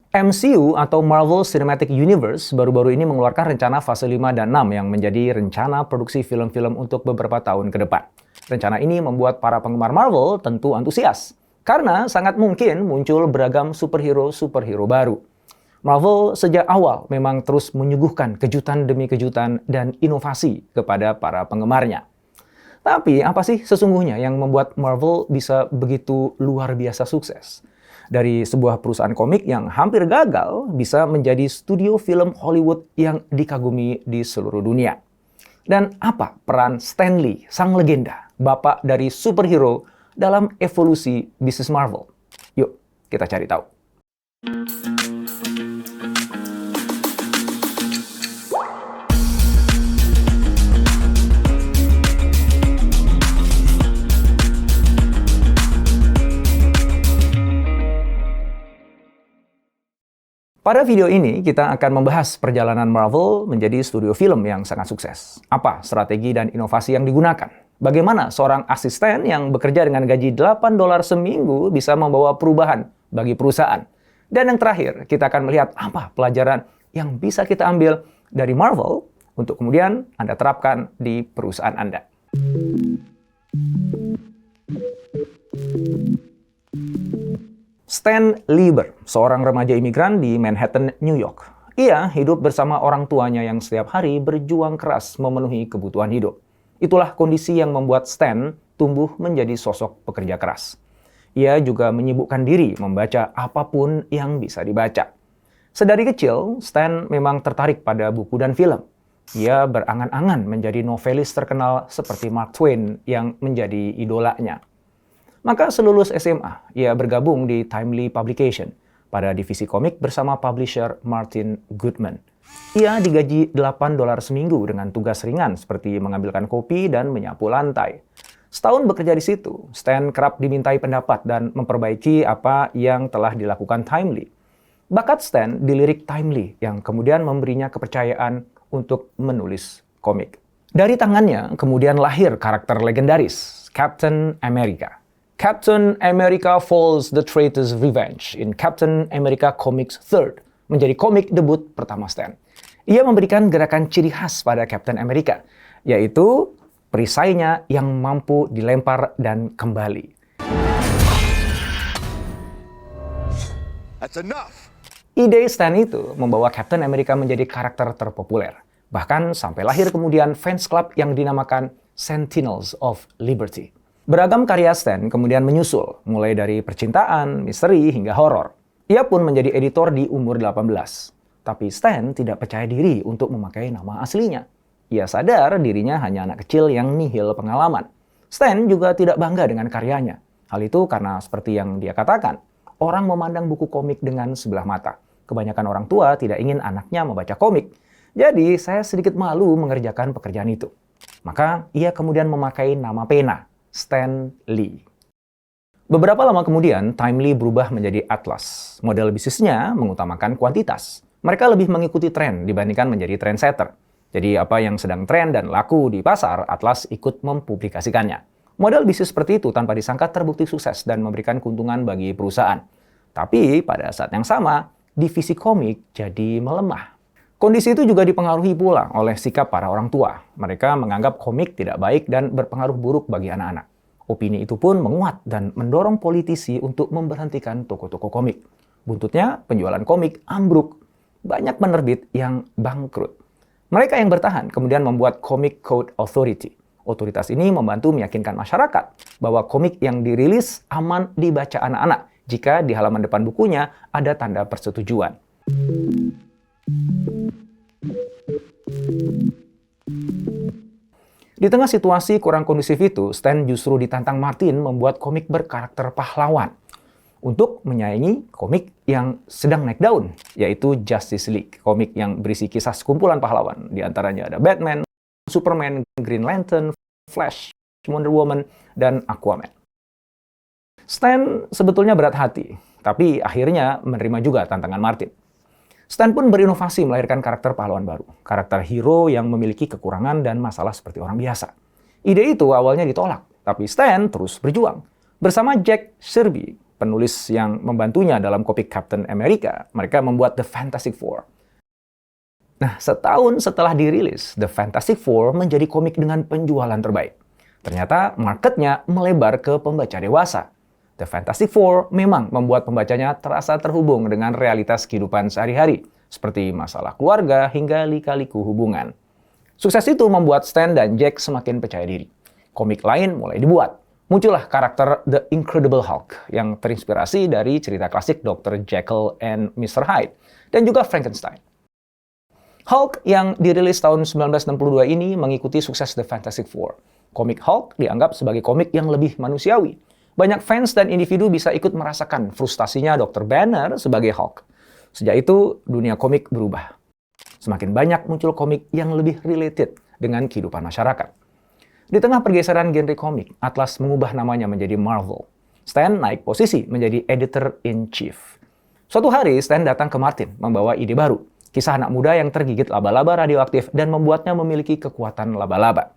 MCU atau Marvel Cinematic Universe baru-baru ini mengeluarkan rencana fase 5 dan 6 yang menjadi rencana produksi film-film untuk beberapa tahun ke depan. Rencana ini membuat para penggemar Marvel tentu antusias, karena sangat mungkin muncul beragam superhero baru. Marvel sejak awal memang terus menyuguhkan kejutan demi kejutan dan inovasi kepada para penggemarnya. Tapi apa sih sesungguhnya yang membuat Marvel bisa begitu luar biasa sukses? Dari sebuah perusahaan komik yang hampir gagal bisa menjadi studio film Hollywood yang dikagumi di seluruh dunia. Dan apa peran Stan Lee, sang legenda, bapak dari superhero dalam evolusi bisnis Marvel? Yuk, kita cari tahu. Pada video ini, kita akan membahas perjalanan Marvel menjadi studio film yang sangat sukses. Apa strategi dan inovasi yang digunakan? Bagaimana seorang asisten yang bekerja dengan gaji $8 seminggu bisa membawa perubahan bagi perusahaan? Dan yang terakhir, kita akan melihat apa pelajaran yang bisa kita ambil dari Marvel untuk kemudian Anda terapkan di perusahaan Anda. Stan Lieber, seorang remaja imigran di Manhattan, New York. Ia hidup bersama orang tuanya yang setiap hari berjuang keras memenuhi kebutuhan hidup. Itulah kondisi yang membuat Stan tumbuh menjadi sosok pekerja keras. Ia juga menyibukkan diri membaca apapun yang bisa dibaca. Sedari kecil, Stan memang tertarik pada buku dan film. Ia berangan-angan menjadi novelis terkenal seperti Mark Twain yang menjadi idolanya. Maka selulus SMA, ia bergabung di Timely Publication pada divisi komik bersama publisher Martin Goodman. Ia digaji $8 seminggu dengan tugas ringan seperti mengambilkan kopi dan menyapu lantai. Setahun bekerja di situ, Stan kerap dimintai pendapat dan memperbaiki apa yang telah dilakukan Timely. Bakat Stan dilirik Timely yang kemudian memberinya kepercayaan untuk menulis komik. Dari tangannya kemudian lahir karakter legendaris, Captain America. Captain America Falls the Traitor's Revenge in Captain America Comics 3rd menjadi komik debut pertama Stan. Ia memberikan gerakan ciri khas pada Captain America, yaitu perisainya yang mampu dilempar dan kembali. That's enough. Ide Stan itu membawa Captain America menjadi karakter terpopuler. Bahkan sampai lahir kemudian fans club yang dinamakan Sentinels of Liberty. Beragam karya Stan kemudian menyusul, mulai dari percintaan, misteri, hingga horor. Ia pun menjadi editor di umur 18. Tapi Stan tidak percaya diri untuk memakai nama aslinya. Ia sadar dirinya hanya anak kecil yang nihil pengalaman. Stan juga tidak bangga dengan karyanya. Hal itu karena seperti yang dia katakan, orang memandang buku komik dengan sebelah mata. Kebanyakan orang tua tidak ingin anaknya membaca komik. Jadi saya sedikit malu mengerjakan pekerjaan itu. Maka ia kemudian memakai nama pena, Stan Lee. Beberapa lama kemudian, Timely berubah menjadi Atlas. Model bisnisnya mengutamakan kuantitas. Mereka lebih mengikuti tren dibandingkan menjadi trendsetter. Jadi apa yang sedang tren dan laku di pasar, Atlas ikut mempublikasikannya. Model bisnis seperti itu tanpa disangka terbukti sukses dan memberikan keuntungan bagi perusahaan. Tapi pada saat yang sama, divisi komik jadi melemah. Kondisi itu juga dipengaruhi pula oleh sikap para orang tua. Mereka menganggap komik tidak baik dan berpengaruh buruk bagi anak-anak. Opini itu pun menguat dan mendorong politisi untuk memberhentikan toko-toko komik. Buntutnya, penjualan komik ambruk. Banyak penerbit yang bangkrut. Mereka yang bertahan kemudian membuat Comic Code Authority. Otoritas ini membantu meyakinkan masyarakat bahwa komik yang dirilis aman dibaca anak-anak jika di halaman depan bukunya ada tanda persetujuan. Di tengah situasi kurang kondusif itu, Stan justru ditantang Martin membuat komik berkarakter pahlawan untuk menyaingi komik yang sedang naik daun, yaitu Justice League, komik yang berisi kisah sekumpulan pahlawan. Di antaranya ada Batman, Superman, Green Lantern, Flash, Wonder Woman, dan Aquaman. Stan sebetulnya berat hati, tapi akhirnya menerima juga tantangan Martin. Stan pun berinovasi melahirkan karakter pahlawan baru, karakter hero yang memiliki kekurangan dan masalah seperti orang biasa. Ide itu awalnya ditolak, tapi Stan terus berjuang. Bersama Jack Kirby, penulis yang membantunya dalam komik Captain America, mereka membuat The Fantastic Four. Nah, setahun setelah dirilis, The Fantastic Four menjadi komik dengan penjualan terbaik. Ternyata marketnya melebar ke pembaca dewasa. The Fantastic Four memang membuat pembacanya terasa terhubung dengan realitas kehidupan sehari-hari, seperti masalah keluarga hingga lika-liku hubungan. Sukses itu membuat Stan dan Jack semakin percaya diri. Komik lain mulai dibuat. Muncullah karakter The Incredible Hulk yang terinspirasi dari cerita klasik Dr. Jekyll and Mr. Hyde dan juga Frankenstein. Hulk yang dirilis tahun 1962 ini mengikuti sukses The Fantastic Four. Komik Hulk dianggap sebagai komik yang lebih manusiawi. Banyak fans dan individu bisa ikut merasakan frustasinya Dr. Banner sebagai Hulk. Sejak itu, dunia komik berubah. Semakin banyak muncul komik yang lebih related dengan kehidupan masyarakat. Di tengah pergeseran genre komik, Atlas mengubah namanya menjadi Marvel. Stan naik posisi menjadi editor-in-chief. Suatu hari, Stan datang ke Martin membawa ide baru. Kisah anak muda yang tergigit laba-laba radioaktif dan membuatnya memiliki kekuatan laba-laba.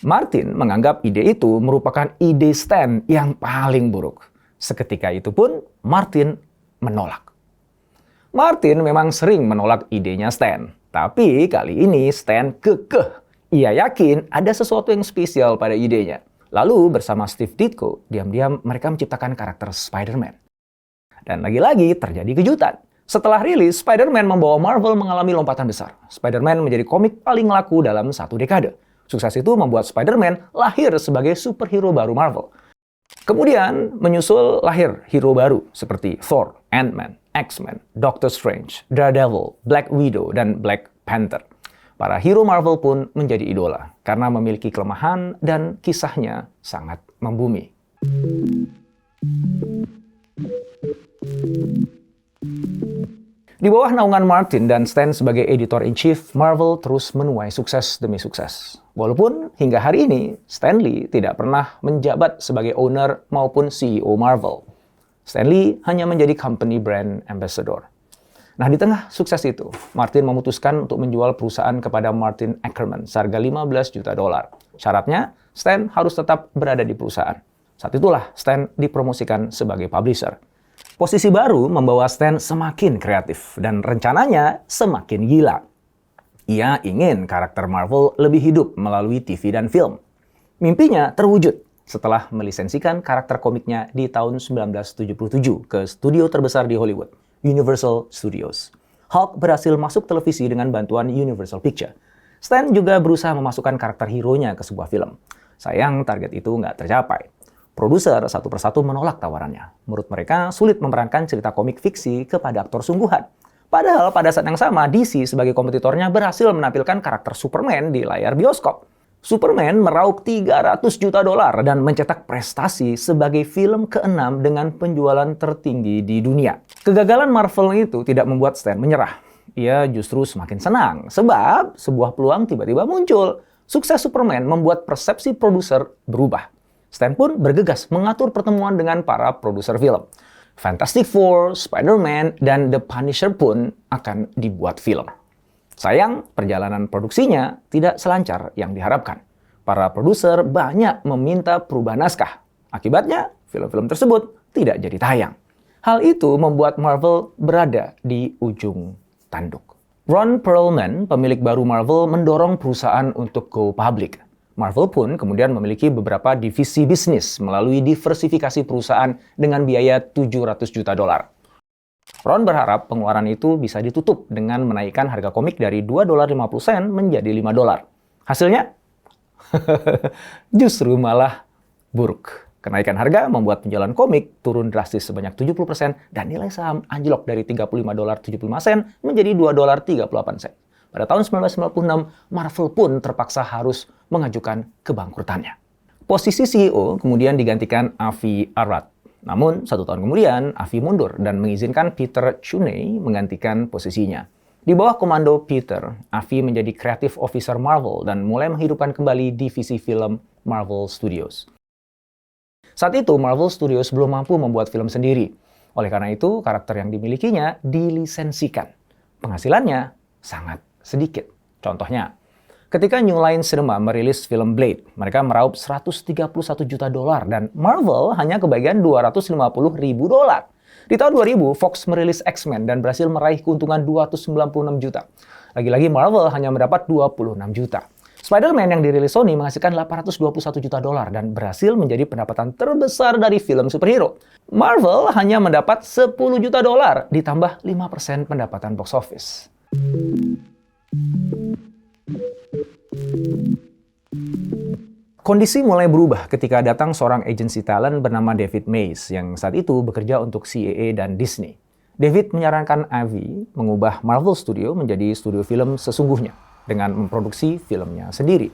Martin menganggap ide itu merupakan ide Stan yang paling buruk. Seketika itu pun, Martin menolak. Martin memang sering menolak idenya Stan. Tapi kali ini Stan kekeh. Ia yakin ada sesuatu yang spesial pada idenya. Lalu bersama Steve Ditko, diam-diam mereka menciptakan karakter Spider-Man. Dan lagi-lagi terjadi kejutan. Setelah rilis, Spider-Man membawa Marvel mengalami lompatan besar. Spider-Man menjadi komik paling laku dalam 1 dekade. Sukses itu membuat Spider-Man lahir sebagai superhero baru Marvel. Kemudian menyusul lahir hero baru seperti Thor, Ant-Man, X-Men, Doctor Strange, Daredevil, Black Widow, dan Black Panther. Para hero Marvel pun menjadi idola karena memiliki kelemahan dan kisahnya sangat membumi. Di bawah naungan Martin dan Stan sebagai editor-in-chief, Marvel terus menuai sukses demi sukses. Walaupun hingga hari ini, Stan Lee tidak pernah menjabat sebagai owner maupun CEO Marvel. Stan Lee hanya menjadi company brand ambassador. Nah, di tengah sukses itu, Martin memutuskan untuk menjual perusahaan kepada Martin Ackerman seharga $15 juta. Syaratnya, Stan harus tetap berada di perusahaan. Saat itulah Stan dipromosikan sebagai publisher. Posisi baru membawa Stan semakin kreatif dan rencananya semakin gila. Ia ingin karakter Marvel lebih hidup melalui TV dan film. Mimpinya terwujud setelah melisensikan karakter komiknya di tahun 1977 ke studio terbesar di Hollywood, Universal Studios. Hulk berhasil masuk televisi dengan bantuan Universal Pictures. Stan juga berusaha memasukkan karakter hero-nya ke sebuah film. Sayang, target itu nggak tercapai. Produser satu persatu menolak tawarannya. Menurut mereka, sulit memerankan cerita komik fiksi kepada aktor sungguhan. Padahal pada saat yang sama, DC sebagai kompetitornya berhasil menampilkan karakter Superman di layar bioskop. Superman meraup $300 juta dan mencetak prestasi sebagai film ke-6 dengan penjualan tertinggi di dunia. Kegagalan Marvel itu tidak membuat Stan menyerah. Ia justru semakin senang, sebab sebuah peluang tiba-tiba muncul. Sukses Superman membuat persepsi produser berubah. Stan pun bergegas mengatur pertemuan dengan para produser film. Fantastic Four, Spider-Man, dan The Punisher pun akan dibuat film. Sayang, perjalanan produksinya tidak selancar yang diharapkan. Para produser banyak meminta perubahan naskah. Akibatnya, film-film tersebut tidak jadi tayang. Hal itu membuat Marvel berada di ujung tanduk. Ron Perlman, pemilik baru Marvel, mendorong perusahaan untuk go public. Marvel pun kemudian memiliki beberapa divisi bisnis melalui diversifikasi perusahaan dengan biaya $700 juta. Ron berharap pengeluaran itu bisa ditutup dengan menaikkan harga komik dari $2.50 menjadi $5. Hasilnya? Justru malah buruk. Kenaikan harga membuat penjualan komik turun drastis sebanyak 70% dan nilai saham anjlok dari $35.75 menjadi $2.38. Pada tahun 1996, Marvel pun terpaksa harus mengajukan kebangkrutannya. Posisi CEO kemudian digantikan Avi Arad. Namun, 1 tahun kemudian, Avi mundur dan mengizinkan Peter Cuney menggantikan posisinya. Di bawah komando Peter, Avi menjadi Creative Officer Marvel dan mulai menghidupkan kembali divisi film Marvel Studios. Saat itu, Marvel Studios belum mampu membuat film sendiri. Oleh karena itu, karakter yang dimilikinya dilisensikan. Penghasilannya sangat sedikit. Contohnya, Ketika New Line Cinema merilis film Blade, mereka meraup 131 juta dolar dan Marvel hanya kebagian 250 ribu dolar. Di tahun 2000, Fox merilis X-Men dan berhasil meraih keuntungan 296 juta. Lagi-lagi Marvel hanya mendapat 26 juta. Spider-Man yang dirilis Sony menghasilkan 821 juta dolar dan berhasil menjadi pendapatan terbesar dari film superhero. Marvel hanya mendapat 10 juta dolar ditambah 5% pendapatan box office. Kondisi mulai berubah ketika datang seorang agency talent bernama David Mays yang saat itu bekerja untuk CAA dan Disney. David menyarankan Avi mengubah Marvel Studio menjadi studio film sesungguhnya dengan memproduksi filmnya sendiri.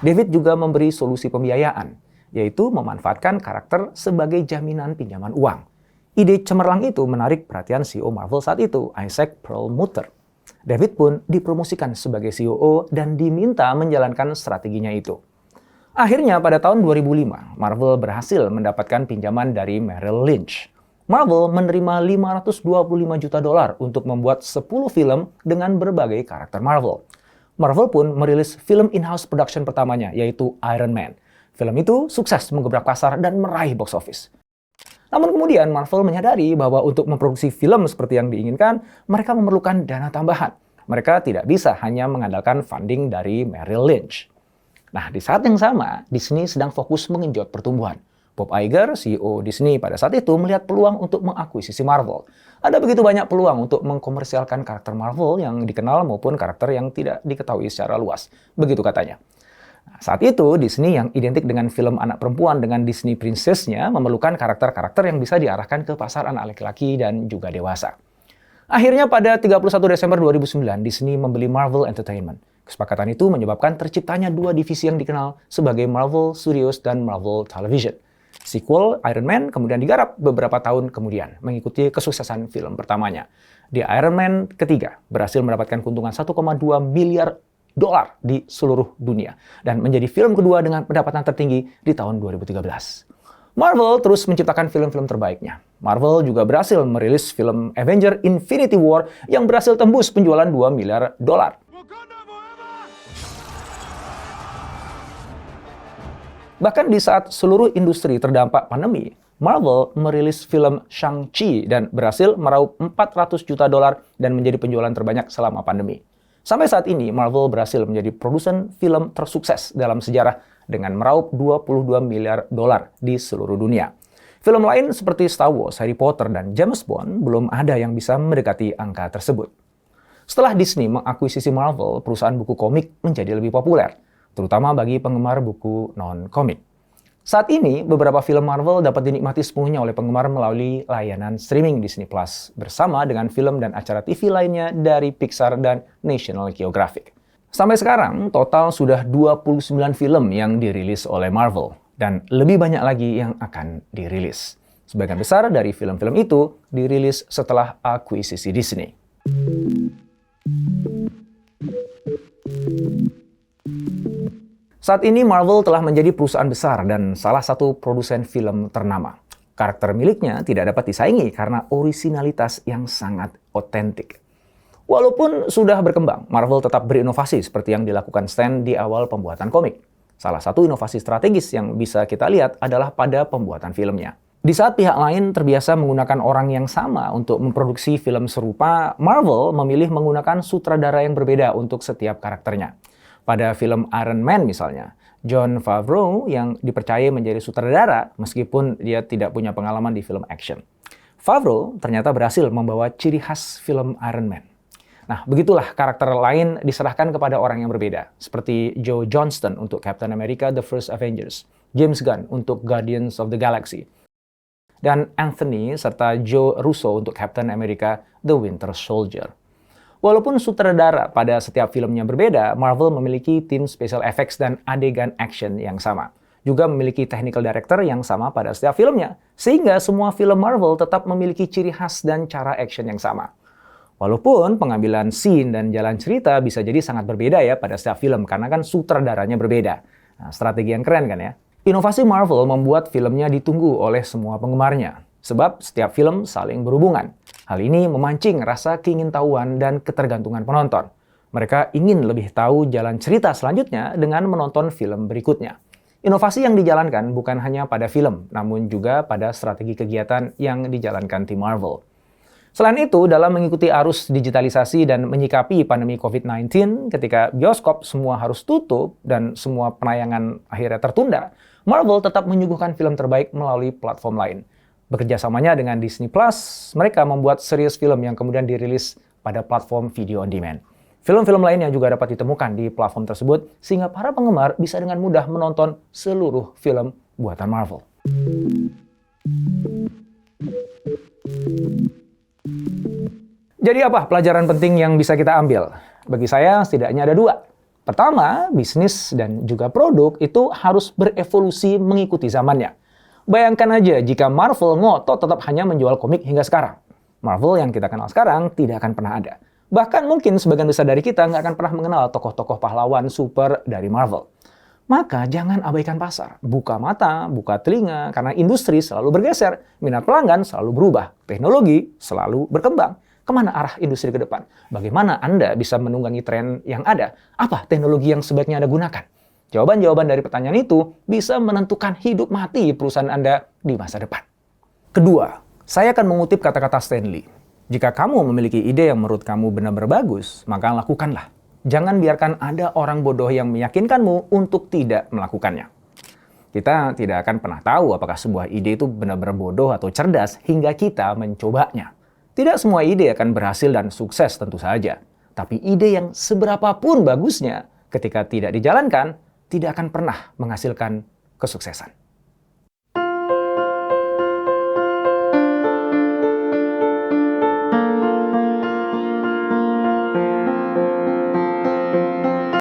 David juga memberi solusi pembiayaan, yaitu memanfaatkan karakter sebagai jaminan pinjaman uang. Ide cemerlang itu menarik perhatian CEO Marvel saat itu, Isaac Perlmutter. David pun dipromosikan sebagai COO dan diminta menjalankan strateginya itu. Akhirnya pada tahun 2005, Marvel berhasil mendapatkan pinjaman dari Merrill Lynch. Marvel menerima 525 juta dolar untuk membuat 10 film dengan berbagai karakter Marvel. Marvel pun merilis film in-house production pertamanya, yaitu Iron Man. Film itu sukses menggebrak pasar dan meraih box office. Namun kemudian Marvel menyadari bahwa untuk memproduksi film seperti yang diinginkan, mereka memerlukan dana tambahan. Mereka tidak bisa hanya mengandalkan funding dari Merrill Lynch. Nah, di saat yang sama, Disney sedang fokus mengenjot pertumbuhan. Bob Iger, CEO Disney pada saat itu melihat peluang untuk mengakuisisi Marvel. Ada begitu banyak peluang untuk mengkomersialkan karakter Marvel yang dikenal maupun karakter yang tidak diketahui secara luas. Begitu katanya. Saat itu, Disney yang identik dengan film anak perempuan dengan Disney Princess-nya memerlukan karakter-karakter yang bisa diarahkan ke pasar anak laki-laki dan juga dewasa. Akhirnya pada 31 Desember 2009, Disney membeli Marvel Entertainment. Kesepakatan itu menyebabkan terciptanya dua divisi yang dikenal sebagai Marvel Studios dan Marvel Television. Sequel Iron Man kemudian digarap beberapa tahun kemudian, mengikuti kesuksesan film pertamanya. Di Iron Man ketiga, berhasil mendapatkan keuntungan 1,2 miliar dolar di seluruh dunia dan menjadi film kedua dengan pendapatan tertinggi di tahun 2013. Marvel terus menciptakan film-film terbaiknya. Marvel juga berhasil merilis film Avengers Infinity War yang berhasil tembus penjualan 2 miliar dolar. Bahkan di saat seluruh industri terdampak pandemi, Marvel merilis film Shang-Chi dan berhasil meraup 400 juta dolar dan menjadi penjualan terbanyak selama pandemi. Sampai saat ini, Marvel berhasil menjadi produsen film tersukses dalam sejarah dengan meraup 22 miliar dolar di seluruh dunia. Film lain seperti Star Wars, Harry Potter, dan James Bond belum ada yang bisa mendekati angka tersebut. Setelah Disney mengakuisisi Marvel, perusahaan buku komik menjadi lebih populer, terutama bagi penggemar buku non-komik. Saat ini, beberapa film Marvel dapat dinikmati sepenuhnya oleh penggemar melalui layanan streaming Disney Plus, bersama dengan film dan acara TV lainnya dari Pixar dan National Geographic. Sampai sekarang, total sudah 29 film yang dirilis oleh Marvel, dan lebih banyak lagi yang akan dirilis. Sebagian besar dari film-film itu dirilis setelah akuisisi Disney. Saat ini Marvel telah menjadi perusahaan besar dan salah satu produsen film ternama. Karakter miliknya tidak dapat disaingi karena orisinalitas yang sangat otentik. Walaupun sudah berkembang, Marvel tetap berinovasi seperti yang dilakukan Stan di awal pembuatan komik. Salah satu inovasi strategis yang bisa kita lihat adalah pada pembuatan filmnya. Di saat pihak lain terbiasa menggunakan orang yang sama untuk memproduksi film serupa, Marvel memilih menggunakan sutradara yang berbeda untuk setiap karakternya. Pada film Iron Man misalnya, Jon Favreau yang dipercaya menjadi sutradara meskipun dia tidak punya pengalaman di film action. Favreau ternyata berhasil membawa ciri khas film Iron Man. Nah, begitulah karakter lain diserahkan kepada orang yang berbeda, seperti Joe Johnston untuk Captain America The First Avengers, James Gunn untuk Guardians of the Galaxy, dan Anthony serta Joe Russo untuk Captain America The Winter Soldier. Walaupun sutradara pada setiap filmnya berbeda, Marvel memiliki tim special effects dan adegan action yang sama. Juga memiliki technical director yang sama pada setiap filmnya, sehingga semua film Marvel tetap memiliki ciri khas dan cara action yang sama. Walaupun pengambilan scene dan jalan cerita bisa jadi sangat berbeda ya pada setiap film, karena kan sutradaranya berbeda. Nah, strategi yang keren kan ya? Inovasi Marvel membuat filmnya ditunggu oleh semua penggemarnya, sebab setiap film saling berhubungan. Hal ini memancing rasa keingintahuan dan ketergantungan penonton. Mereka ingin lebih tahu jalan cerita selanjutnya dengan menonton film berikutnya. Inovasi yang dijalankan bukan hanya pada film, namun juga pada strategi kegiatan yang dijalankan tim Marvel. Selain itu, dalam mengikuti arus digitalisasi dan menyikapi pandemi COVID-19 ketika bioskop semua harus tutup dan semua penayangan akhirnya tertunda, Marvel tetap menyuguhkan film terbaik melalui platform lain. Bekerjasamanya dengan Disney Plus, mereka membuat series film yang kemudian dirilis pada platform video on demand. Film-film lain yang juga dapat ditemukan di platform tersebut, sehingga para penggemar bisa dengan mudah menonton seluruh film buatan Marvel. Jadi apa pelajaran penting yang bisa kita ambil? Bagi saya setidaknya ada dua. Pertama, bisnis dan juga produk itu harus berevolusi mengikuti zamannya. Bayangkan aja jika Marvel ngotot tetap hanya menjual komik hingga sekarang. Marvel yang kita kenal sekarang tidak akan pernah ada. Bahkan mungkin sebagian besar dari kita nggak akan pernah mengenal tokoh-tokoh pahlawan super dari Marvel. Maka jangan abaikan pasar. Buka mata, buka telinga, karena industri selalu bergeser. Minat pelanggan selalu berubah. Teknologi selalu berkembang. Kemana arah industri ke depan? Bagaimana Anda bisa menunggangi tren yang ada? Apa teknologi yang sebaiknya Anda gunakan? Jawaban-jawaban dari pertanyaan itu bisa menentukan hidup mati perusahaan Anda di masa depan. Kedua, saya akan mengutip kata-kata Stanley. Jika kamu memiliki ide yang menurut kamu benar-benar bagus, maka lakukanlah. Jangan biarkan ada orang bodoh yang meyakinkanmu untuk tidak melakukannya. Kita tidak akan pernah tahu apakah sebuah ide itu benar-benar bodoh atau cerdas hingga kita mencobanya. Tidak semua ide akan berhasil dan sukses tentu saja. Tapi ide yang seberapapun bagusnya, ketika tidak dijalankan, tidak akan pernah menghasilkan kesuksesan.